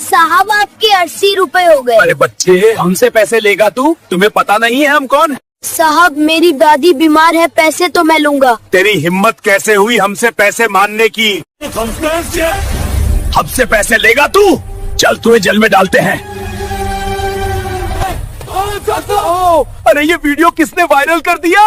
साहब आपके 80 रुपए हो गए। अरे बच्चे, हमसे पैसे लेगा तू? तुम्हें पता नहीं है हम कौन है? साहब मेरी दादी बीमार है, पैसे तो मैं लूंगा। तेरी हिम्मत कैसे हुई हमसे पैसे मांगने की? हमसे पैसे लेगा तू? चल तुम्हें जेल में डालते हैं। अरे ये वीडियो किसने वायरल कर दिया?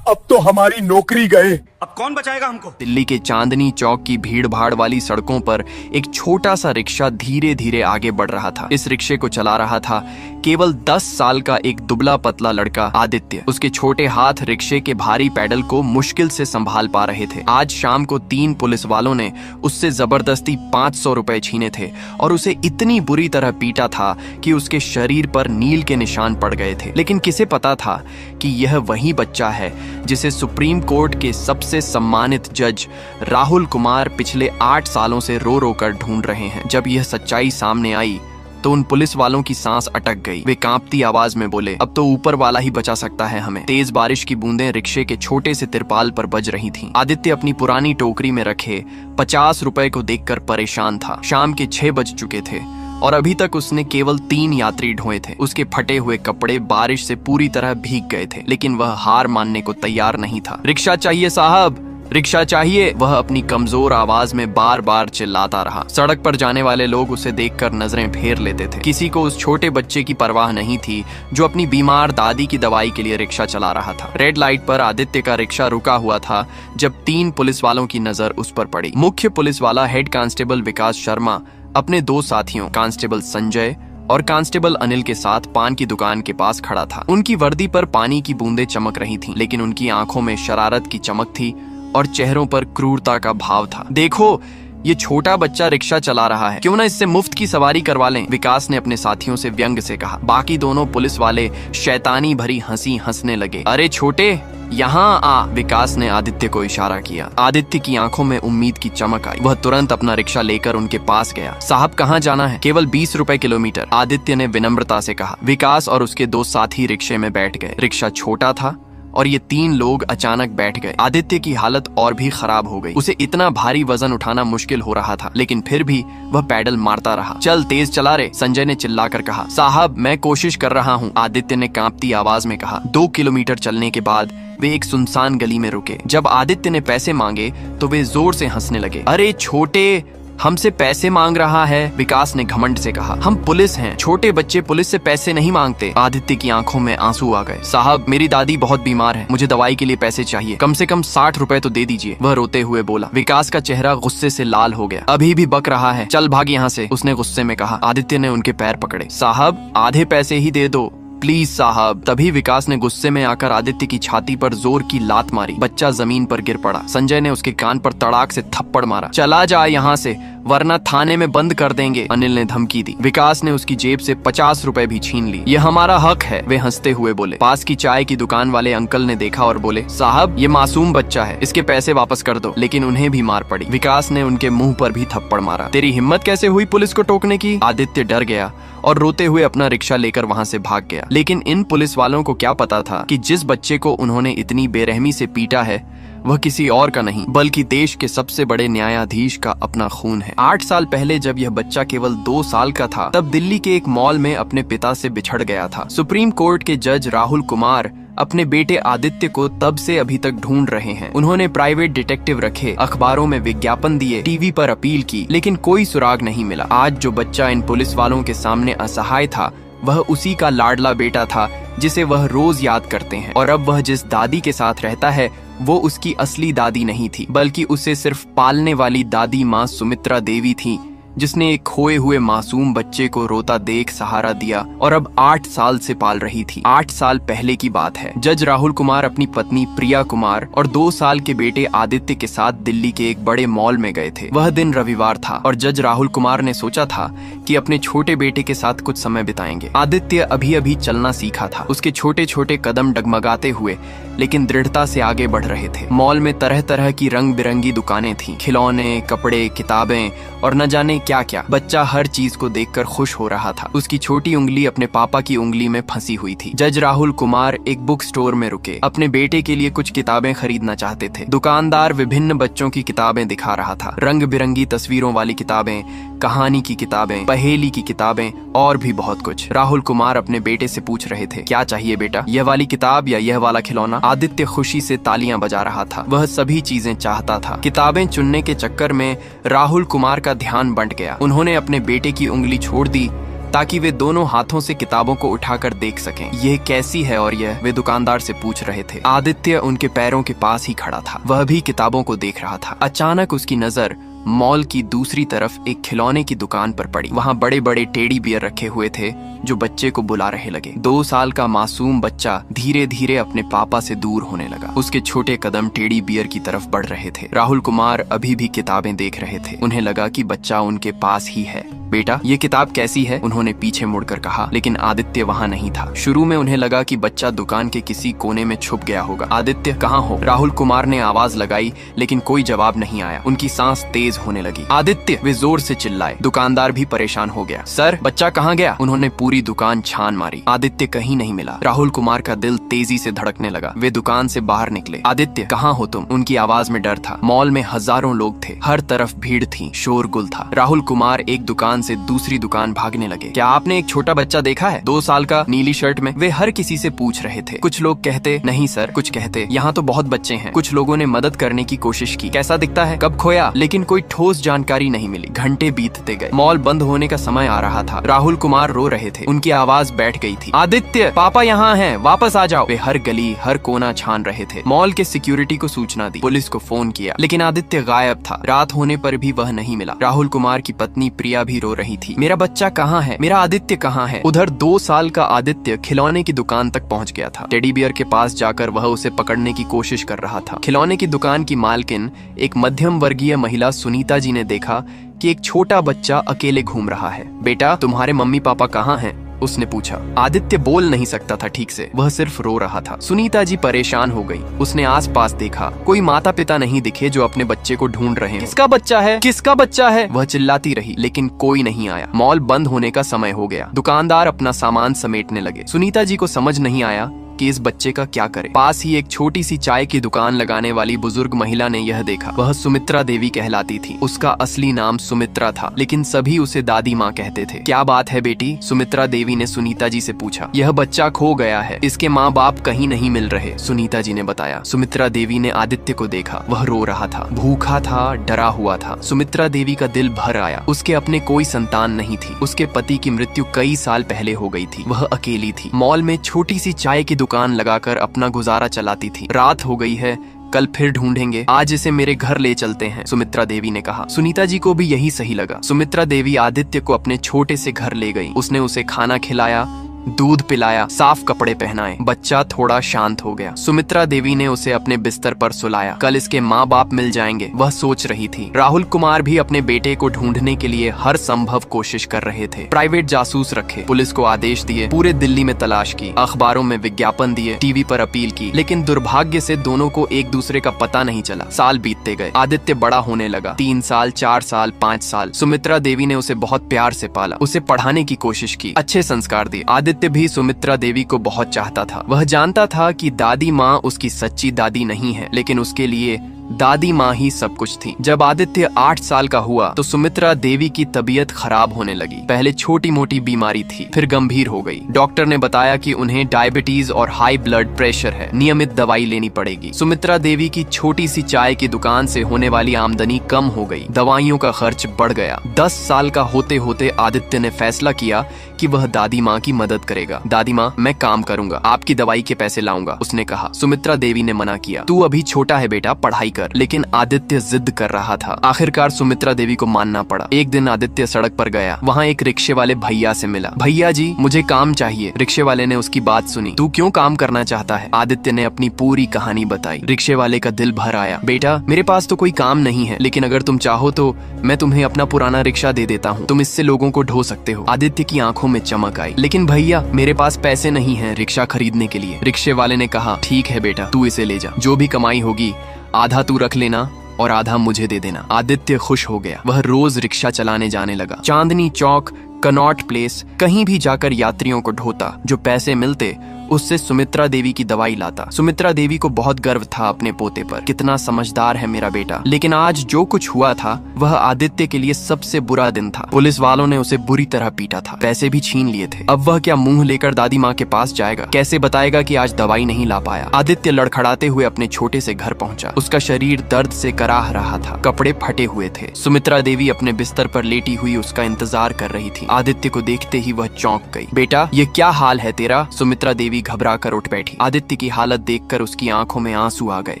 अब तो हमारी नौकरी गए। अब कौन बचाएगा हमको? दिल्ली के चांदनी चौक की भीड़ भाड़ वाली सड़कों पर एक छोटा सा रिक्शा धीरे धीरे आगे बढ़ रहा था। इस रिक्शे को चला रहा था केवल 10 साल का एक दुबला पतला लड़का आदित्य। उसके छोटे हाथ रिक्शे के भारी पैडल को मुश्किल से संभाल पा रहे थे। आज शाम को 3 पुलिस वालों ने उससे जबरदस्ती 500 रुपए छीने थे और उसे इतनी बुरी तरह पीटा था कि उसके शरीर पर नील के निशान पड़ गए थे। लेकिन किसे पता था कि यह वही बच्चा है जिसे सुप्रीम कोर्ट के सबसे सम्मानित जज राहुल कुमार पिछले 8 सालों से रो रो कर ढूंढ रहे हैं। जब यह सच्चाई सामने आई तो उन पुलिस वालों की सांस अटक गई। वे कांपती आवाज में बोले, अब तो ऊपर वाला ही बचा सकता है हमें। तेज बारिश की बूंदें रिक्शे के छोटे से तिरपाल पर बज रही थीं। आदित्य अपनी पुरानी टोकरी में रखे 50 रुपए को देखकर परेशान था। शाम के 6 बज चुके थे और अभी तक उसने केवल 3 यात्री ढोए थे। उसके फटे हुए कपड़े बारिश से पूरी तरह भीग गए थे, लेकिन वह हार मानने को तैयार नहीं था। रिक्शा चाहिए साहब, रिक्शा चाहिए, वह अपनी कमजोर आवाज में बार बार चिल्लाता रहा। सड़क पर जाने वाले लोग उसे देखकर नजरें फेर लेते थे। किसी को उस छोटे बच्चे की परवाह नहीं थी जो अपनी बीमार दादी की दवाई के लिए रिक्शा चला रहा था। रेड लाइट पर आदित्य का रिक्शा रुका हुआ था जब 3 पुलिस वालों की नजर उस पर पड़ी। मुख्य पुलिस वाला हेड कांस्टेबल विकास शर्मा अपने 2 साथियों कांस्टेबल संजय और कांस्टेबल अनिल के साथ पान की दुकान के पास खड़ा था। उनकी वर्दी पर पानी की बूंदें चमक रही थीं, लेकिन उनकी आंखों में शरारत की चमक थी और चेहरों पर क्रूरता का भाव था। देखो, ये छोटा बच्चा रिक्शा चला रहा है, क्यों ना इससे मुफ्त की सवारी करवा लें, विकास ने अपने साथियों से व्यंग से कहा। बाकी दोनों पुलिस वाले शैतानी भरी हंसी हंसने लगे। अरे छोटे, यहाँ आ, विकास ने आदित्य को इशारा किया। आदित्य की आंखों में उम्मीद की चमक आई। वह तुरंत अपना रिक्शा लेकर उनके पास गया। साहब कहाँ जाना है? केवल 20 रुपए किलोमीटर, आदित्य ने विनम्रता से कहा। विकास और उसके 2 साथी रिक्शे में बैठ गए। रिक्शा छोटा था और ये 3 लोग अचानक बैठ गए। आदित्य की हालत और भी खराब हो गई। उसे इतना भारी वजन उठाना मुश्किल हो रहा था, लेकिन फिर भी वह पैडल मारता रहा। चल तेज चला रे, संजय ने चिल्लाकर कहा। साहब मैं कोशिश कर रहा हूँ, आदित्य ने कांपती आवाज में कहा। 2 किलोमीटर चलने के बाद वे एक सुनसान गली में रुके। जब आदित्य ने पैसे मांगे तो वे जोर से हंसने लगे। अरे छोटे, हमसे पैसे मांग रहा है, विकास ने घमंड से कहा। हम पुलिस हैं, छोटे बच्चे पुलिस से पैसे नहीं मांगते। आदित्य की आंखों में आंसू आ गए। साहब मेरी दादी बहुत बीमार है, मुझे दवाई के लिए पैसे चाहिए, कम से कम 60 रुपए तो दे दीजिए, वह रोते हुए बोला। विकास का चेहरा गुस्से से लाल हो गया। अभी भी बक रहा है, चल भाग यहाँ से, उसने गुस्से में कहा। आदित्य ने उनके पैर पकड़े। साहब आधे पैसे ही दे दो प्लीज साहब। तभी विकास ने गुस्से में आकर आदित्य की छाती पर जोर की लात मारी। बच्चा जमीन पर गिर पड़ा। संजय ने उसके कान पर तड़ाक से थप्पड़ मारा। चला जा यहाँ से, वरना थाने में बंद कर देंगे, अनिल ने धमकी दी। विकास ने उसकी जेब से 50 रुपए भी छीन ली। ये हमारा हक है, वे हंसते हुए बोले। पास की चाय की दुकान वाले अंकल ने देखा और बोले, साहब ये मासूम बच्चा है, इसके पैसे वापस कर दो। लेकिन उन्हें भी मार पड़ी। विकास ने उनके मुंह पर भी थप्पड़ मारा। तेरी हिम्मत कैसे हुई पुलिस को टोकने की? आदित्य डर गया और रोते हुए अपना रिक्शा लेकर वहाँ से भाग गया। लेकिन इन पुलिस वालों को क्या पता था कि जिस बच्चे को उन्होंने इतनी बेरहमी से पीटा है वह किसी और का नहीं बल्कि देश के सबसे बड़े न्यायाधीश का अपना खून है। 8 साल पहले जब यह बच्चा केवल 2 साल का था, तब दिल्ली के एक मॉल में अपने पिता से बिछड़ गया था। सुप्रीम कोर्ट के जज राहुल कुमार अपने बेटे आदित्य को तब से अभी तक ढूंढ रहे हैं। उन्होंने प्राइवेट डिटेक्टिव रखे, अखबारों में विज्ञापन दिए, टीवी पर अपील की, लेकिन कोई सुराग नहीं मिला। आज जो बच्चा इन पुलिस वालों के सामने असहाय था, वह उसी का लाडला बेटा था जिसे वह रोज याद करते हैं। और अब वह जिस दादी के साथ रहता है वो उसकी असली दादी नहीं थी, बल्कि उसे सिर्फ पालने वाली दादी माँ सुमित्रा देवी थी, जिसने एक खोए हुए मासूम बच्चे को रोता देख सहारा दिया और अब 8 साल से पाल रही थी। 8 साल पहले की बात है। जज राहुल कुमार अपनी पत्नी प्रिया कुमार और 2 साल के बेटे आदित्य के साथ दिल्ली के एक बड़े मॉल में गए थे। वह दिन रविवार था और जज राहुल कुमार ने सोचा था कि अपने छोटे बेटे के साथ कुछ समय बिताएंगे। आदित्य अभी अभी चलना सीखा था। उसके छोटे छोटे कदम डगमगाते हुए लेकिन दृढ़ता से आगे बढ़ रहे थे। मॉल में तरह तरह की रंग बिरंगी दुकानें थीं, खिलौने, कपड़े, किताबें और न जाने क्या क्या। बच्चा हर चीज को देखकर खुश हो रहा था। उसकी छोटी उंगली अपने पापा की उंगली में फंसी हुई थी। जज राहुल कुमार एक बुक स्टोर में रुके। अपने बेटे के लिए कुछ किताबें खरीदना चाहते थे। दुकानदार विभिन्न बच्चों की किताबें दिखा रहा था। रंग बिरंगी तस्वीरों वाली किताबें, कहानी की किताबें, पहेली की किताबें और भी बहुत कुछ। राहुल कुमार अपने बेटे से पूछ रहे थे, क्या चाहिए बेटा, यह वाली किताब या यह वाला खिलौना? आदित्य खुशी से तालियां बजा रहा था। वह सभी चीजें चाहता था। किताबें चुनने के चक्कर में राहुल कुमार का ध्यान बंट गया। उन्होंने अपने बेटे की उंगली छोड़ दी ताकि वे दोनों हाथों से किताबों को उठाकर देख सकें। यह कैसी है और यह, वे दुकानदार से पूछ रहे थे। आदित्य उनके पैरों के पास ही खड़ा था। वह भी किताबों को देख रहा था। अचानक उसकी नजर मॉल की दूसरी तरफ एक खिलौने की दुकान पर पड़ी। वहाँ बड़े बड़े टेडी बियर रखे हुए थे जो बच्चे को बुला रहे लगे। 2 साल का मासूम बच्चा धीरे धीरे अपने पापा से दूर होने लगा। उसके छोटे कदम टेडी बियर की तरफ बढ़ रहे थे। राहुल कुमार अभी भी किताबें देख रहे थे। उन्हें लगा कि बच्चा उनके पास ही है। बेटा, ये किताब कैसी है? उन्होंने पीछे मुड़कर कहा, लेकिन आदित्य वहाँ नहीं था। शुरू में उन्हें लगा कि बच्चा दुकान के किसी कोने में छुप गया होगा। आदित्य, कहाँ हो? राहुल कुमार ने आवाज लगाई, लेकिन कोई जवाब नहीं आया। उनकी सांस तेज होने लगी। आदित्य, वे जोर से चिल्लाए। दुकानदार भी परेशान हो गया। सर, बच्चा कहाँ गया? उन्होंने पूरी दुकान छान मारी। आदित्य कहीं नहीं मिला। राहुल कुमार का दिल तेजी से धड़कने लगा। वे दुकान से बाहर निकले। आदित्य, कहाँ हो तुम? उनकी आवाज में डर था। मॉल में हजारों लोग थे। हर तरफ भीड़ थी, शोरगुल था। राहुल कुमार एक दुकान से दूसरी दुकान भागने लगे। क्या आपने एक छोटा बच्चा देखा है? 2 साल का, नीली शर्ट में। वे हर किसी से पूछ रहे थे। कुछ लोग कहते, नहीं सर। कुछ कहते, यहाँ तो बहुत बच्चे हैं। कुछ लोगों ने मदद करने की कोशिश की। कैसा दिखता है? कब खोया? लेकिन कोई ठोस जानकारी नहीं मिली। घंटे बीतते गए। मॉल बंद होने का समय आ रहा था। राहुल कुमार रो रहे थे। उनकी आवाज बैठ गई थी। आदित्य, पापा यहाँ हैं, वापस आ जाओ। वे हर गली, हर कोना छान रहे थे। मॉल के सिक्योरिटी को सूचना दी, पुलिस को फोन किया, लेकिन आदित्य गायब था। रात होने पर भी वह नहीं मिला। राहुल कुमार की पत्नी प्रिया भी रो रही थी। मेरा बच्चा कहाँ है? मेरा आदित्य कहाँ है? उधर 2 साल का आदित्य खिलौने की दुकान तक पहुँच गया था। टेडी बियर के पास जाकर वह उसे पकड़ने की कोशिश कर रहा था। खिलौने की दुकान की मालकिन, एक मध्यम वर्गीय महिला सुनीता जी ने देखा कि एक छोटा बच्चा अकेले घूम रहा है। बेटा, तुम्हारे मम्मी पापा कहाँ हैं? उसने पूछा। आदित्य बोल नहीं सकता था ठीक से, वह सिर्फ रो रहा था। सुनीता जी परेशान हो गई। उसने आसपास देखा। कोई माता पिता नहीं दिखे जो अपने बच्चे को ढूंढ रहे हैं। किसका बच्चा है? किसका बच्चा है? वह चिल्लाती रही, लेकिन कोई नहीं आया। मॉल बंद होने का समय हो गया। दुकानदार अपना सामान समेटने लगे। सुनीता जी को समझ नहीं आया कि इस बच्चे का क्या करें। पास ही एक छोटी सी चाय की दुकान लगाने वाली बुजुर्ग महिला ने यह देखा। वह सुमित्रा देवी कहलाती थी। उसका असली नाम सुमित्रा था, लेकिन सभी उसे दादी माँ कहते थे। क्या बात है बेटी? सुमित्रा देवी ने सुनीता जी से पूछा। यह बच्चा खो गया है, इसके माँ बाप कहीं नहीं मिल रहे, सुनीता जी ने बताया। सुमित्रा देवी ने आदित्य को देखा। वह रो रहा था, भूखा था, डरा हुआ था। सुमित्रा देवी का दिल भर आया। उसके अपने कोई संतान नहीं थी। उसके पति की मृत्यु कई साल पहले हो गई थी। वह अकेली थी। मॉल में छोटी सी चाय की दुकान लगाकर अपना गुजारा चलाती थी। रात हो गई है, कल फिर ढूंढेंगे, आज इसे मेरे घर ले चलते हैं, सुमित्रा देवी ने कहा। सुनीता जी को भी यही सही लगा। सुमित्रा देवी आदित्य को अपने छोटे से घर ले गई। उसने उसे खाना खिलाया, दूध पिलाया, साफ कपड़े पहनाए। बच्चा थोड़ा शांत हो गया। सुमित्रा देवी ने उसे अपने बिस्तर पर सुलाया। कल इसके माँ बाप मिल जाएंगे, वह सोच रही थी। राहुल कुमार भी अपने बेटे को ढूंढने के लिए हर संभव कोशिश कर रहे थे। प्राइवेट जासूस रखे, पुलिस को आदेश दिए, पूरे दिल्ली में तलाश की, अखबारों में विज्ञापन दिए, टीवी पर अपील की, लेकिन दुर्भाग्य से दोनों को एक दूसरे का पता नहीं चला। साल बीतते गए। आदित्य बड़ा होने लगा। 3 साल, 4 साल, 5 साल। सुमित्रा देवी ने उसे बहुत प्यार से पाला, उसे पढ़ाने की कोशिश की, अच्छे संस्कार दिए। आदित्य भी सुमित्रा देवी को बहुत चाहता था। वह जानता था कि दादी माँ उसकी सच्ची दादी नहीं है, लेकिन उसके लिए दादी माँ ही सब कुछ थी। जब आदित्य 8 साल का हुआ तो सुमित्रा देवी की तबीयत खराब होने लगी। पहले छोटी मोटी बीमारी थी, फिर गंभीर हो गई। डॉक्टर ने बताया कि उन्हें डायबिटीज और हाई ब्लड प्रेशर है, नियमित दवाई लेनी पड़ेगी। सुमित्रा देवी की छोटी सी चाय की दुकान से होने वाली आमदनी कम हो गई, दवाइयों का खर्च बढ़ गया। 10 साल का होते होते आदित्य ने फैसला किया कि वह दादी माँ की मदद करेगा। दादी माँ, मैं काम करूंगा, आपकी दवाई के पैसे लाऊंगा, उसने कहा। सुमित्रा देवी ने मना किया। तू अभी छोटा है बेटा, पढ़ाई कर। लेकिन आदित्य जिद कर रहा था। आखिरकार सुमित्रा देवी को मानना पड़ा। एक दिन आदित्य सड़क पर गया। वहाँ एक रिक्शे वाले भैया से मिला। भैया जी, मुझे काम चाहिए। रिक्शे वाले ने उसकी बात सुनी। तू क्यों काम करना चाहता है? आदित्य ने अपनी पूरी कहानी बताई। रिक्शे वाले का दिल भर आया। बेटा, मेरे पास तो कोई काम नहीं है, लेकिन अगर तुम चाहो तो मैं तुम्हें अपना पुराना रिक्शा दे देता हूँ, तुम इससे लोगों को ढो सकते हो। आदित्य की आंखों में चमक आई। लेकिन भैया, मेरे पास पैसे नहीं है रिक्शा खरीदने के लिए। रिक्शे वाले ने कहा, ठीक है बेटा, तू इसे ले जा, जो भी कमाई होगी आधा तू रख लेना, और आधा मुझे दे देना। आदित्य खुश हो गया। वह रोज रिक्शा चलाने जाने लगा। चांदनी चौक, कनॉट प्लेस, कहीं भी जाकर यात्रियों को ढोता। जो पैसे मिलते उससे सुमित्रा देवी की दवाई लाता। सुमित्रा देवी को बहुत गर्व था अपने पोते पर। कितना समझदार है मेरा बेटा। लेकिन आज जो कुछ हुआ था वह आदित्य के लिए सबसे बुरा दिन था। पुलिस वालों ने उसे बुरी तरह पीटा था, पैसे भी छीन लिए थे। अब वह क्या मुंह लेकर दादी माँ के पास जाएगा? कैसे बताएगा कि आज दवाई नहीं ला पाया? आदित्य लड़खड़ाते हुए अपने छोटे से घर पहुंचा। उसका शरीर दर्द से कराह रहा था, कपड़े फटे हुए थे। सुमित्रा देवी अपने बिस्तर पर लेटी हुई उसका इंतजार कर रही थी। आदित्य को देखते ही वह चौंक गई। बेटा, ये क्या हाल है तेरा? सुमित्रा देवी घबरा कर उठ बैठी। आदित्य की हालत देखकर उसकी आंखों में आंसू आ गए।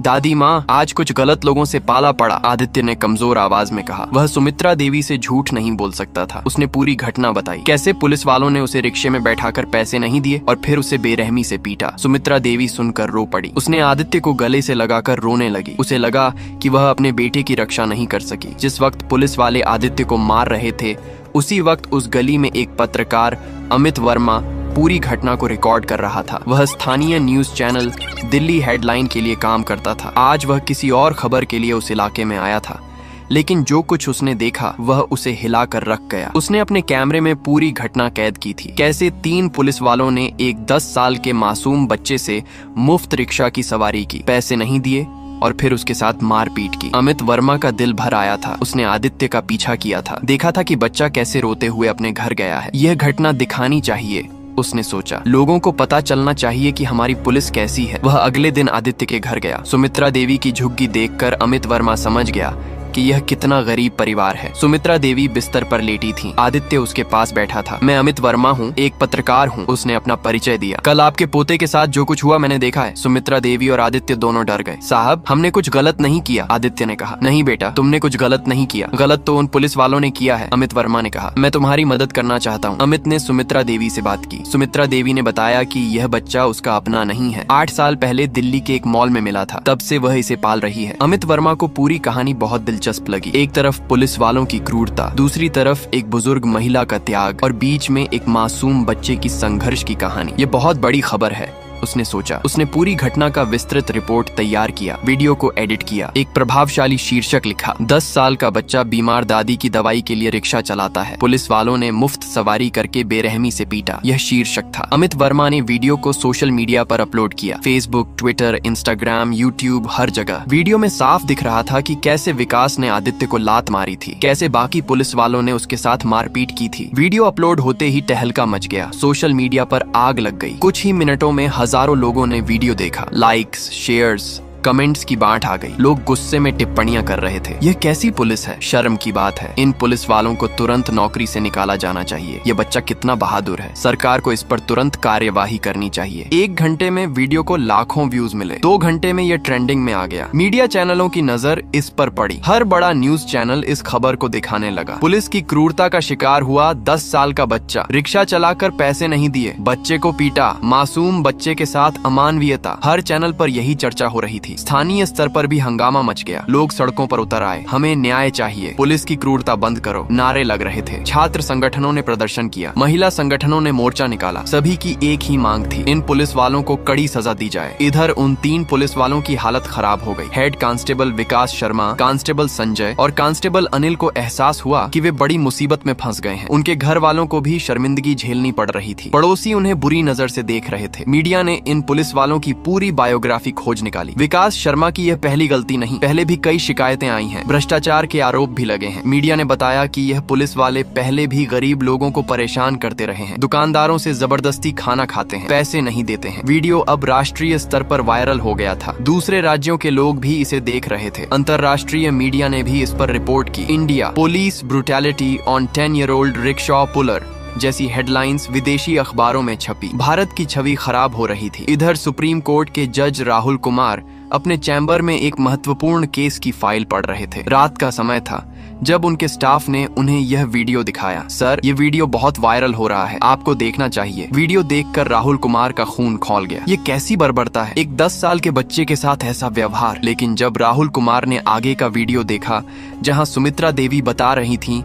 दादी माँ, आज कुछ गलत लोगों से पाला पड़ा, आदित्य ने कमजोर आवाज में कहा। वह सुमित्रा देवी से झूठ नहीं बोल सकता था। उसने पूरी घटना बताई। कैसे पुलिस वालों ने उसे रिक्शे में बैठाकर पैसे नहीं दिए और फिर उसे बेरहमी से पीटा। सुमित्रा देवी सुनकर रो पड़ी। उसने आदित्य को गले से लगाकर रोने लगी। उसे लगा कि वह अपने बेटे की रक्षा नहीं कर सकी। जिस वक्त पुलिस वाले आदित्य को मार रहे थे उसी वक्त उस गली में एक पत्रकार अमित वर्मा पूरी घटना को रिकॉर्ड कर रहा था। वह स्थानीय न्यूज चैनल दिल्ली हेडलाइन के लिए काम करता था। आज वह किसी और खबर के लिए उस इलाके में आया था, लेकिन जो कुछ उसने देखा वह उसे हिलाकर रख गया। उसने अपने कैमरे में पूरी घटना कैद की थी। कैसे 3 पुलिस वालों ने एक 10 साल के मासूम बच्चे से मुफ्त रिक्शा की सवारी की, पैसे नहीं दिए और फिर उसके साथ मारपीट की। अमित वर्मा का दिल भर आया था। उसने आदित्य का पीछा किया था, देखा था कि बच्चा कैसे रोते हुए अपने घर गया है। यह घटना दिखानी चाहिए, उसने सोचा। लोगों को पता चलना चाहिए कि हमारी पुलिस कैसी है। वह अगले दिन आदित्य के घर गया। सुमित्रा देवी की झुग्गी देखकर अमित वर्मा समझ गया कि यह कितना गरीब परिवार है। सुमित्रा देवी बिस्तर पर लेटी थी। आदित्य उसके पास बैठा था। मैं अमित वर्मा हूँ, एक पत्रकार हूँ, उसने अपना परिचय दिया। कल आपके पोते के साथ जो कुछ हुआ मैंने देखा है। सुमित्रा देवी और आदित्य दोनों डर गए। साहब, हमने कुछ गलत नहीं किया, आदित्य ने कहा। नहीं बेटा, तुमने कुछ गलत नहीं किया। गलत तो उन पुलिस वालों ने किया है, अमित वर्मा ने कहा। मैं तुम्हारी मदद करना चाहता हूँ। अमित ने सुमित्रा देवी से बात की। सुमित्रा देवी ने बताया कि यह बच्चा उसका अपना नहीं है। 8 साल पहले दिल्ली के एक मॉल में मिला था, तब से वह इसे पाल रही है। अमित वर्मा को पूरी कहानी बहुत दिलचस्प लगी। एक तरफ पुलिस वालों की क्रूरता, दूसरी तरफ एक बुजुर्ग महिला का त्याग और बीच में एक मासूम बच्चे की संघर्ष की कहानी। ये बहुत बड़ी खबर है, उसने सोचा। उसने पूरी घटना का विस्तृत रिपोर्ट तैयार किया, वीडियो को एडिट किया, एक प्रभावशाली शीर्षक लिखा। 10 साल का बच्चा बीमार दादी की दवाई के लिए रिक्शा चलाता है, पुलिस वालों ने मुफ्त सवारी करके बेरहमी से पीटा। यह शीर्षक था। अमित वर्मा ने वीडियो को सोशल मीडिया पर अपलोड किया, फेसबुक, ट्विटर, इंस्टाग्राम, यूट्यूब, हर जगह। वीडियो में साफ दिख रहा था कि कैसे विकास ने आदित्य को लात मारी थी, कैसे बाकी पुलिस वालों ने उसके साथ मारपीट की थी। वीडियो अपलोड होते ही तहलका मच गया, सोशल मीडिया पर आग लग गई। कुछ ही मिनटों में हजारों लोगों ने वीडियो देखा। लाइक्स, शेयर्स, कमेंट्स की बाढ़ आ गई। लोग गुस्से में टिप्पणियां कर रहे थे। यह कैसी पुलिस है? शर्म की बात है। इन पुलिस वालों को तुरंत नौकरी से निकाला जाना चाहिए। यह बच्चा कितना बहादुर है। सरकार को इस पर तुरंत कार्यवाही करनी चाहिए। 1 घंटे में वीडियो को लाखों व्यूज मिले। 2 घंटे में यह ट्रेंडिंग में आ गया। मीडिया चैनलों की नजर इस पर पड़ी। हर बड़ा न्यूज चैनल इस खबर को दिखाने लगा। पुलिस की क्रूरता का शिकार हुआ 10 साल का बच्चा, रिक्शा चलाकर पैसे नहीं दिए, बच्चे को पीटा, मासूम बच्चे के साथ अमानवीयता। हर चैनल पर यही चर्चा हो रही थी। स्थानीय स्तर पर भी हंगामा मच गया। लोग सड़कों पर उतर आए। हमें न्याय चाहिए, पुलिस की क्रूरता बंद करो, नारे लग रहे थे। छात्र संगठनों ने प्रदर्शन किया, महिला संगठनों ने मोर्चा निकाला। सभी की एक ही मांग थी, इन पुलिस वालों को कड़ी सजा दी जाए। इधर उन 3 पुलिस वालों की हालत खराब हो गई। हेड कांस्टेबल विकास शर्मा, कांस्टेबल संजय और कांस्टेबल अनिल को एहसास हुआ कि वे बड़ी मुसीबत में फंस गए हैं। उनके घर वालों को भी शर्मिंदगी झेलनी पड़ रही थी। पड़ोसी उन्हें बुरी नजर से देख रहे थे। मीडिया ने इन पुलिस वालों की पूरी बायोग्राफी खोज निकाली। विकास शर्मा की यह पहली गलती नहीं, पहले भी कई शिकायतें आई हैं। भ्रष्टाचार के आरोप भी लगे हैं। मीडिया ने बताया कि यह पुलिस वाले पहले भी गरीब लोगों को परेशान करते रहे हैं, दुकानदारों से जबरदस्ती खाना खाते हैं, पैसे नहीं देते हैं। वीडियो अब राष्ट्रीय स्तर पर वायरल हो गया था। दूसरे राज्यों के लोग भी इसे देख रहे थे। अंतरराष्ट्रीय मीडिया ने भी इस पर रिपोर्ट की। India, police brutality on 10-year-old rickshaw puller जैसी हेडलाइंस विदेशी अखबारों में छपी। भारत की छवि खराब हो रही थी। इधर सुप्रीम कोर्ट के जज राहुल कुमार अपने चैम्बर में एक महत्वपूर्ण केस की फाइल पढ़ रहे थे। रात का समय था जब उनके स्टाफ ने उन्हें यह वीडियो दिखाया। सर, ये वीडियो बहुत वायरल हो रहा है, आपको देखना चाहिए। वीडियो देखकर राहुल कुमार का खून खौल गया। ये कैसी बर्बरता है, एक 10 साल के बच्चे के साथ ऐसा व्यवहार। लेकिन जब राहुल कुमार ने आगे का वीडियो देखा जहाँ सुमित्रा देवी बता रही थी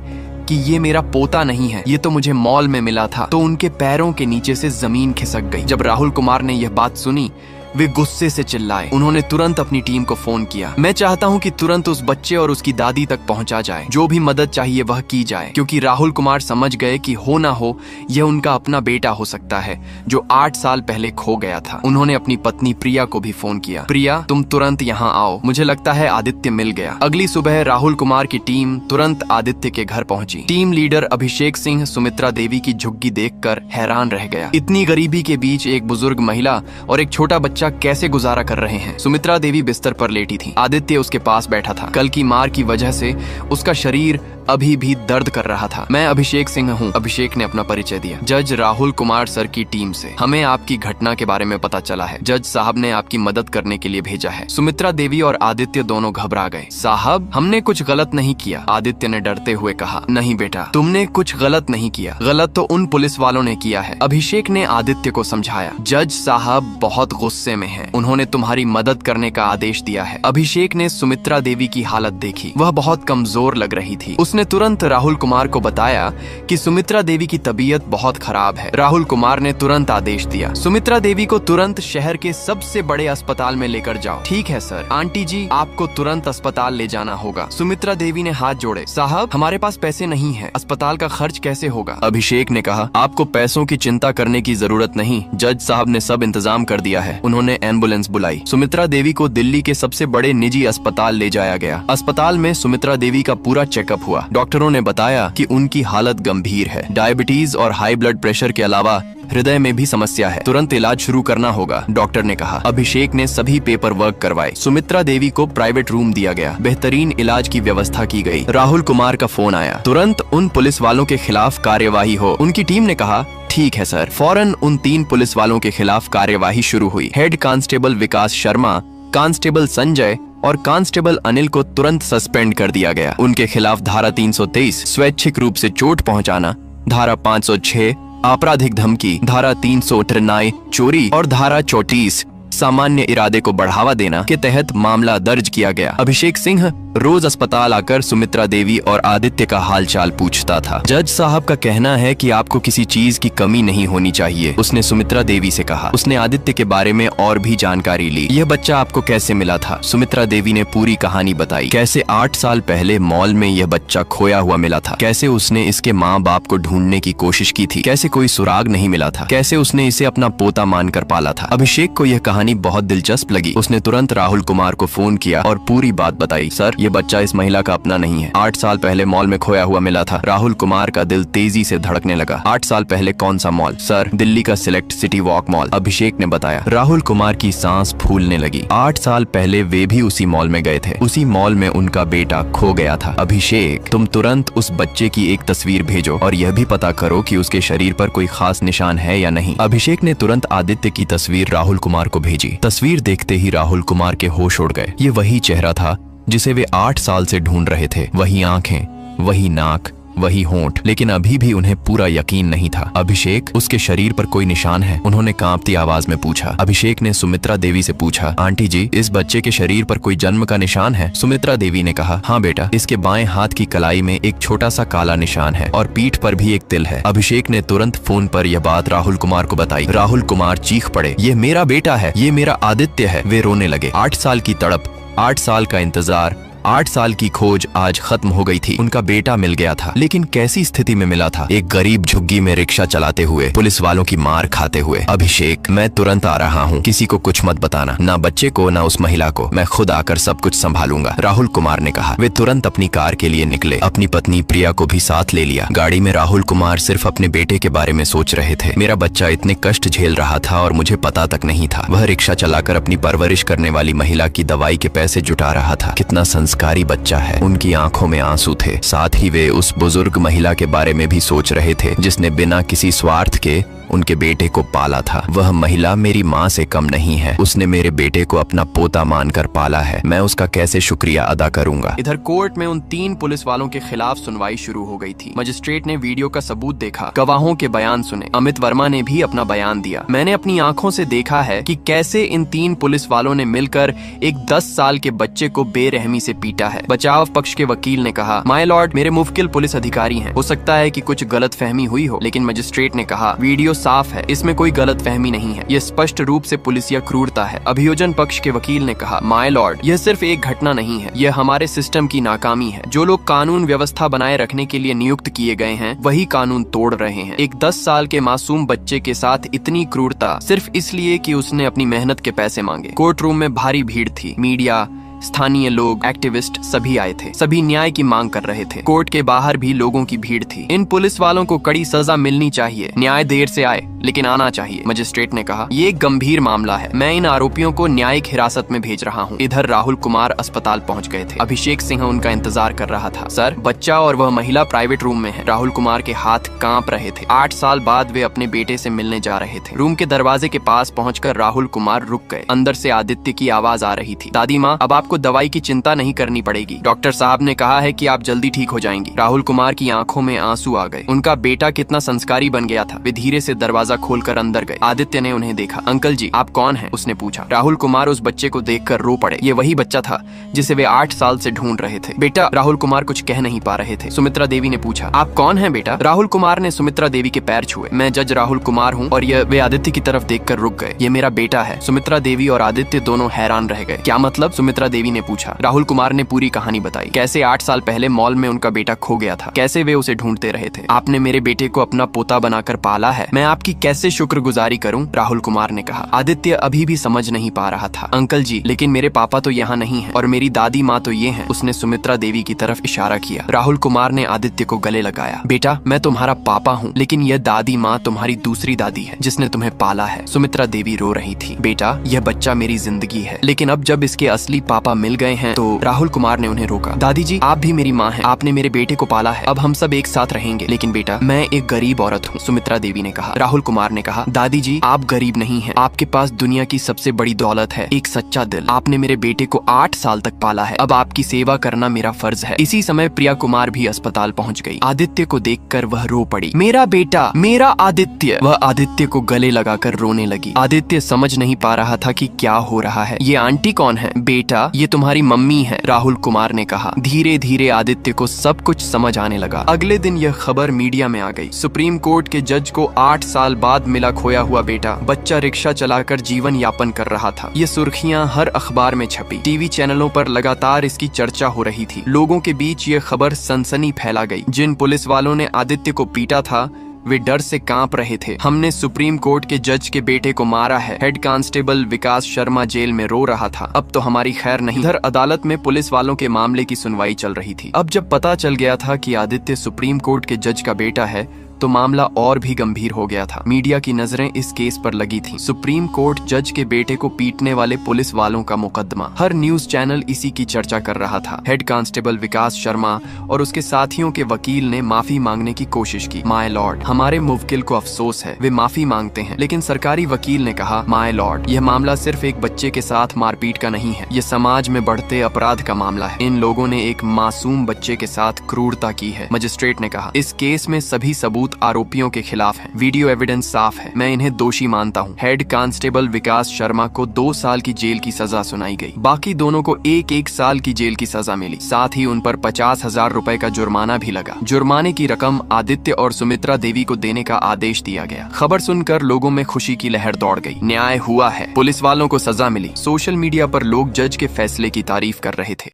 कि ये मेरा पोता नहीं है, ये तो मुझे मॉल में मिला था, तो उनके पैरों के नीचे से जमीन खिसक गई। जब राहुल कुमार ने यह बात सुनी, वे गुस्से से चिल्लाए। उन्होंने तुरंत अपनी टीम को फोन किया। मैं चाहता हूँ कि तुरंत उस बच्चे और उसकी दादी तक पहुंचा जाए। जो भी मदद चाहिए वह की जाए, क्योंकि राहुल कुमार समझ गए कि हो ना हो यह उनका अपना बेटा हो सकता है जो 8 साल पहले खो गया था। उन्होंने अपनी पत्नी प्रिया को भी फोन किया। प्रिया, तुम तुरंत यहाँ आओ, मुझे लगता है आदित्य मिल गया। अगली सुबह राहुल कुमार की टीम तुरंत आदित्य के घर पहुंची। टीम लीडर अभिषेक सिंह सुमित्रा देवी की झुग्गी देखकर हैरान रह गया। इतनी गरीबी के बीच एक बुजुर्ग महिला और एक छोटा बच्चा कैसे गुजारा कर रहे हैं। सुमित्रा देवी बिस्तर पर लेटी थी। आदित्य उसके पास बैठा था। कल की मार की वजह से उसका शरीर अभी भी दर्द कर रहा था। मैं अभिषेक सिंह हूँ, अभिषेक ने अपना परिचय दिया। जज राहुल कुमार सर की टीम से। हमें आपकी घटना के बारे में पता चला है। जज साहब ने आपकी मदद करने के लिए भेजा है। सुमित्रा देवी और आदित्य दोनों घबरा गए। साहब, हमने कुछ गलत नहीं किया, आदित्य ने डरते हुए कहा। नहीं बेटा, तुमने कुछ गलत नहीं किया, गलत तो उन पुलिस वालों ने किया है, अभिषेक ने आदित्य को समझाया। जज साहब बहुत गुस्से में हैं। उन्होंने तुम्हारी मदद करने का आदेश दिया है। अभिषेक ने सुमित्रा देवी की हालत देखी। वह बहुत कमजोर लग रही थी। उसने तुरंत राहुल कुमार को बताया कि सुमित्रा देवी की तबीयत बहुत खराब है। राहुल कुमार ने तुरंत आदेश दिया, सुमित्रा देवी को तुरंत शहर के सबसे बड़े अस्पताल में लेकर जाओ। ठीक है सर। आंटी जी, आपको तुरंत अस्पताल ले जाना होगा। सुमित्रा देवी ने हाथ जोड़े। साहब, हमारे पास पैसे नहीं है, अस्पताल का खर्च कैसे होगा? अभिषेक ने कहा, आपको पैसों की चिंता करने की जरूरत नहीं, जज साहब ने सब इंतजाम कर दिया है। उन्होंने एम्बुलेंस बुलाई। सुमित्रा देवी को दिल्ली के सबसे बड़े निजी अस्पताल ले जाया गया। अस्पताल में सुमित्रा देवी का पूरा चेकअप हुआ। डॉक्टरों ने बताया कि उनकी हालत गंभीर है। डायबिटीज और हाई ब्लड प्रेशर के अलावा हृदय में भी समस्या है। तुरंत इलाज शुरू करना होगा, डॉक्टर ने कहा। अभिषेक ने सभी पेपर वर्क करवाए। सुमित्रा देवी को प्राइवेट रूम दिया गया। बेहतरीन इलाज की व्यवस्था की गई। राहुल कुमार का फोन आया। तुरंत उन पुलिस वालों के खिलाफ कार्यवाही हो। उनकी टीम ने कहा, ठीक है सर। फौरन उन 3 पुलिस वालों के खिलाफ कार्यवाही शुरू हुई। हेड कांस्टेबल विकास शर्मा, कांस्टेबल संजय और कांस्टेबल अनिल को तुरंत सस्पेंड कर दिया गया। उनके खिलाफ धारा 323 स्वैच्छिक रूप से चोट पहुंचाना, धारा 506 आपराधिक धमकी, धारा 393 चोरी और धारा 34 सामान्य इरादे को बढ़ावा देना के तहत मामला दर्ज किया गया। अभिषेक सिंह रोज अस्पताल आकर सुमित्रा देवी और आदित्य का हालचाल पूछता था। जज साहब का कहना है कि आपको किसी चीज की कमी नहीं होनी चाहिए, उसने सुमित्रा देवी से कहा। उसने आदित्य के बारे में और भी जानकारी ली। यह बच्चा आपको कैसे मिला था? सुमित्रा देवी ने पूरी कहानी बताई। कैसे 8 साल पहले मॉल में यह बच्चा खोया हुआ मिला था, कैसे उसने इसके माँ बाप को ढूंढने की कोशिश की थी, कैसे कोई सुराग नहीं मिला था, कैसे उसने इसे अपना पोता मानकर पाला था। अभिषेक को यह कहानी बहुत दिलचस्प लगी। उसने तुरंत राहुल कुमार को फोन किया और पूरी बात बताई। सर, ये बच्चा इस महिला का अपना नहीं है। 8 साल पहले मॉल में खोया हुआ मिला था। राहुल कुमार का दिल तेजी से धड़कने लगा। 8 साल पहले कौन सा मॉल? सर, दिल्ली का सिलेक्ट सिटी वॉक मॉल, अभिषेक ने बताया। राहुल कुमार की सांस फूलने लगी। 8 साल पहले वे भी उसी मॉल में गए थे। उसी मॉल में उनका बेटा खो गया था। अभिषेक, तुम तुरंत उस बच्चे की एक तस्वीर भेजो और यह भी पता करो कि उसके शरीर पर कोई खास निशान है या नहीं। अभिषेक ने तुरंत आदित्य की तस्वीर राहुल कुमार को भेजी। तस्वीर देखते ही राहुल कुमार के होश उड़ गए। ये वही चेहरा था जिसे वे 8 साल से ढूंढ रहे थे। वही आंखें, वही नाक, वही होंठ, लेकिन अभी भी उन्हें पूरा यकीन नहीं था। अभिषेक, उसके शरीर पर कोई निशान है? उन्होंने कांपती आवाज में पूछा। अभिषेक ने सुमित्रा देवी से पूछा, आंटी जी, इस बच्चे के शरीर पर कोई जन्म का निशान है? सुमित्रा देवी ने कहा, हाँ बेटा, इसके बाएं हाथ की कलाई में एक छोटा सा काला निशान है और पीठ पर भी एक तिल है। अभिषेक ने तुरंत फोन पर यह बात राहुल कुमार को बताई। राहुल कुमार चीख पड़े, ये मेरा बेटा है, ये मेरा आदित्य है। वे रोने लगे। 8 साल की तड़प, 8 साल का इंतजार, 8 साल की खोज आज खत्म हो गई थी। उनका बेटा मिल गया था, लेकिन कैसी स्थिति में मिला था? एक गरीब झुग्गी में रिक्शा चलाते हुए, पुलिस वालों की मार खाते हुए। अभिषेक, मैं तुरंत आ रहा हूँ, किसी को कुछ मत बताना, ना बच्चे को ना उस महिला को, मैं खुद आकर सब कुछ संभालूंगा, राहुल कुमार ने कहा। वे तुरंत अपनी कार के लिए निकले। अपनी पत्नी प्रिया को भी साथ ले लिया। गाड़ी में राहुल कुमार सिर्फ अपने बेटे के बारे में सोच रहे थे। मेरा बच्चा इतने कष्ट झेल रहा था और मुझे पता तक नहीं था। वह रिक्शा चलाकर अपनी परवरिश करने वाली महिला की दवाई के पैसे जुटा रहा था। कितना संस्कारी बच्चा है। उनकी आंखों में आंसू थे। साथ ही वे उस बुजुर्ग महिला के बारे में भी सोच रहे थे जिसने बिना किसी स्वार्थ के उनके बेटे को पाला था। वह महिला मेरी माँ से कम नहीं है। उसने मेरे बेटे को अपना पोता मानकर पाला है। मैं उसका कैसे शुक्रिया अदा करूंगा। इधर कोर्ट में उन 3 पुलिस वालों के खिलाफ सुनवाई शुरू हो गई थी। मजिस्ट्रेट ने वीडियो का सबूत देखा, गवाहों के बयान सुने। अमित वर्मा ने भी अपना बयान दिया। मैंने अपनी आंखों से देखा है कि कैसे इन 3 पुलिस वालों ने मिलकर एक 10 साल के बच्चे को बेरहमी से पीटा है। बचाव पक्ष के वकील ने कहा, माय लॉर्ड, मेरे मुवक्किल पुलिस अधिकारी हैं, हो सकता है कि कुछ गलतफहमी हुई हो, लेकिन मजिस्ट्रेट ने कहा, वीडियो साफ है, इसमें कोई गलतफहमी नहीं है, ये स्पष्ट रूप से पुलिसिया क्रूरता है। अभियोजन पक्ष के वकील ने कहा, माय लॉर्ड, यह सिर्फ एक घटना नहीं है, यह हमारे सिस्टम की नाकामी है। जो लोग कानून व्यवस्था बनाए रखने के लिए नियुक्त किए गए हैं वही कानून तोड़ रहे हैं। एक 10 साल के मासूम बच्चे के साथ इतनी क्रूरता सिर्फ इसलिए कि उसने अपनी मेहनत के पैसे मांगे। कोर्ट रूम में भारी भीड़ थी, मीडिया, स्थानीय लोग, एक्टिविस्ट सभी आए थे। सभी न्याय की मांग कर रहे थे। कोर्ट के बाहर भी लोगों की भीड़ थी। इन पुलिस वालों को कड़ी सजा मिलनी चाहिए। न्याय देर से आए लेकिन आना चाहिए, मजिस्ट्रेट ने कहा। ये एक गंभीर मामला है, मैं इन आरोपियों को न्यायिक हिरासत में भेज रहा हूँ। इधर राहुल कुमार अस्पताल पहुँच गए थे। अभिषेक सिंह उनका इंतजार कर रहा था। सर, बच्चा और वह महिला प्राइवेट रूम में है। राहुल कुमार के हाथ कांप रहे थे। 8 साल बाद वे अपने बेटे से मिलने जा रहे थे। रूम के दरवाजे के पास पहुंचकर राहुल कुमार रुक गए। अंदर से आदित्य की आवाज आ रही थी, दादी माँ, अब आपको दवाई की चिंता नहीं करनी पड़ेगी। डॉक्टर साहब ने कहा है कि आप जल्दी ठीक हो जाएंगी। राहुल कुमार की आंखों में आंसू आ गए। उनका बेटा कितना संस्कारी बन गया था। वे धीरे से दरवाजा खोलकर अंदर गए। आदित्य ने उन्हें देखा। अंकल जी, आप कौन हैं? उसने पूछा। राहुल कुमार उस बच्चे को देखकर रो पड़े। ये वही बच्चा था जिसे वे 8 साल से ढूंढ रहे थे। बेटा, राहुल कुमार कुछ कह नहीं पा रहे थे। सुमित्रा देवी ने पूछा, आप कौन हैं बेटा? राहुल कुमार ने सुमित्रा देवी के पैर छुए। मैं जज राहुल कुमार हूँ। और वे आदित्य की तरफ देखकर रुक गए। ये मेरा बेटा है। सुमित्रा देवी और आदित्य दोनों हैरान रह गए। क्या मतलब? सुमित्रा देवी ने पूछा। राहुल कुमार ने पूरी कहानी बताई। कैसे 8 साल पहले मॉल में उनका बेटा खो गया था, कैसे वे उसे ढूंढते रहे थे। आपने मेरे बेटे को अपना पोता बनाकर पाला है, मैं आपकी कैसे शुक्रगुजारी करूं? राहुल कुमार ने कहा। आदित्य अभी भी समझ नहीं पा रहा था। अंकल जी, लेकिन मेरे पापा तो यहाँ नहीं है और मेरी दादी माँ तो ये है। उसने सुमित्रा देवी की तरफ इशारा किया। राहुल कुमार ने आदित्य को गले लगाया। बेटा, मैं तुम्हारा पापा हूँ, लेकिन यह दादी माँ तुम्हारी दूसरी दादी है जिसने तुम्हें पाला है। सुमित्रा देवी रो रही थी। बेटा, यह बच्चा मेरी जिंदगी है, लेकिन अब जब इसके असली पापा मिल गए हैं तो। राहुल कुमार ने उन्हें रोका। दादी जी, आप भी मेरी माँ हैं, आपने मेरे बेटे को पाला है, अब हम सब एक साथ रहेंगे। लेकिन बेटा, मैं एक गरीब औरत हूँ, सुमित्रा देवी ने कहा। राहुल कुमार ने कहा, दादी जी, आप गरीब नहीं हैं, आपके पास दुनिया की सबसे बड़ी दौलत है, एक सच्चा दिल। आपने मेरे बेटे को 8 साल तक पाला है, अब आपकी सेवा करना मेरा फर्ज है। इसी समय प्रिया कुमार भी अस्पताल पहुँच गयी। आदित्य को देखकर वह रो पड़ी। मेरा बेटा, मेरा आदित्य। वह आदित्य को गले लगाकर रोने लगी। आदित्य समझ नहीं पा रहा था कि क्या हो रहा है। ये आंटी कौन है? बेटा, ये तुम्हारी मम्मी है, राहुल कुमार ने कहा। धीरे धीरे आदित्य को सब कुछ समझ आने लगा। अगले दिन यह खबर मीडिया में आ गई। सुप्रीम कोर्ट के जज को 8 साल बाद मिला खोया हुआ बेटा। बच्चा रिक्शा चलाकर जीवन यापन कर रहा था। ये सुर्खियां हर अखबार में छपी। टीवी चैनलों पर लगातार इसकी चर्चा हो रही थी। लोगों के बीच ये खबर सनसनी फैला गई। जिन पुलिस वालों ने आदित्य को पीटा था वे डर से कांप रहे थे। हमने सुप्रीम कोर्ट के जज के बेटे को मारा है। हेड कांस्टेबल विकास शर्मा जेल में रो रहा था। अब तो हमारी खैर नहीं। इधर अदालत में पुलिस वालों के मामले की सुनवाई चल रही थी। अब जब पता चल गया था कि आदित्य सुप्रीम कोर्ट के जज का बेटा है तो मामला और भी गंभीर हो गया था। मीडिया की नजरें इस केस पर लगी थी। सुप्रीम कोर्ट जज के बेटे को पीटने वाले पुलिस वालों का मुकदमा। हर न्यूज चैनल इसी की चर्चा कर रहा था। हेड कांस्टेबल विकास शर्मा और उसके साथियों के वकील ने माफी मांगने की कोशिश की। माय लॉर्ड, हमारे मुवक्किल को अफसोस है, वे माफी मांगते हैं। लेकिन सरकारी वकील ने कहा, माय लॉर्ड, यह मामला सिर्फ एक बच्चे के साथ मारपीट का नहीं है, यह समाज में बढ़ते अपराध का मामला है। इन लोगों ने एक मासूम बच्चे के साथ क्रूरता की है। मजिस्ट्रेट ने कहा, इस केस में सभी सबूत आरोपियों के खिलाफ है। वीडियो एविडेंस साफ है, मैं इन्हें दोषी मानता हूँ। हेड कांस्टेबल विकास शर्मा को 2 साल की जेल की सजा सुनाई गई। बाकी दोनों को 1-1 साल की जेल की सजा मिली। साथ ही उन पर 50,000 रुपए का जुर्माना भी लगा। जुर्माने की रकम आदित्य और सुमित्रा देवी को देने का आदेश दिया गया। खबर सुनकर लोगों में खुशी की लहर दौड़ गई। न्याय हुआ है, पुलिस वालों को सजा मिली। सोशल मीडिया पर लोग जज के फैसले की तारीफ कर रहे थे।